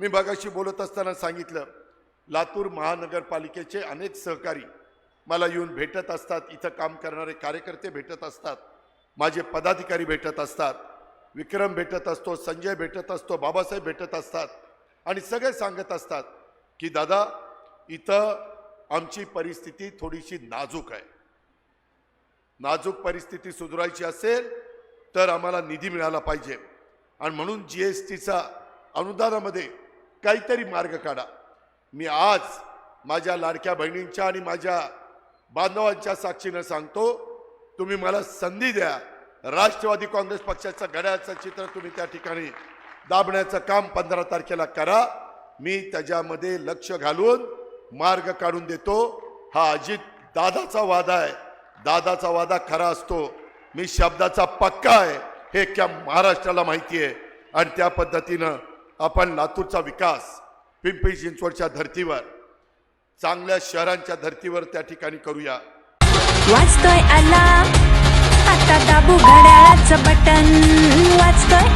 मी मगाशी बोलत असताना सांगितलं, लातूर महानगरपालिकेचे अनेक सहकारी मला येऊन भेटत असतात, इथं काम करणारे कार्यकर्ते भेटत असतात, माझे पदाधिकारी भेटत असतात, विक्रम भेटत असतो, संजय भेटत असतो, बाबासाहेब भेटत असतात आणि सगळे सांगत असतात की दादा इथं आमची परिस्थिती थोडीशी नाजूक आहे, नाजूक परिस्थिती सुधारायची असेल तर आम्हाला निधी मिळाला पाहिजे आणि म्हणून जीएसटीचा अनुदानामध्ये काहीतरी मार्ग काढा। मी आज माझ्या लाडक्या बहिणींच्या आणि माझ्या बांधवांच्या साक्षीने सांगतो, तुम्ही मला संधी द्या, राष्ट्रवादी काँग्रेस पक्षाचं घड्याळाचं चित्र तुम्ही त्या ठिकाणी दाबण्याचं काम 15 तारखेला करा। मी त्याच्यामध्ये लक्ष घालून मार्ग काढून देतो। हा अजित दादाचा वादा आहे, दादाचा वादा खरा असतो, मी शब्दाचा पक्का आहे हे क्या महाराष्ट्राला माहिती आहे आणि त्या पद्धतीनं आपण लातूरचा विकास पिंपरी चिंचवडच्या धर्तीवर, चांगल्या शहरांच्या धर्तीवर त्या ठिकाणी करूया। वाजतोय अलार्म, आता दाबू घड्याळाचं बटन, वाजतोय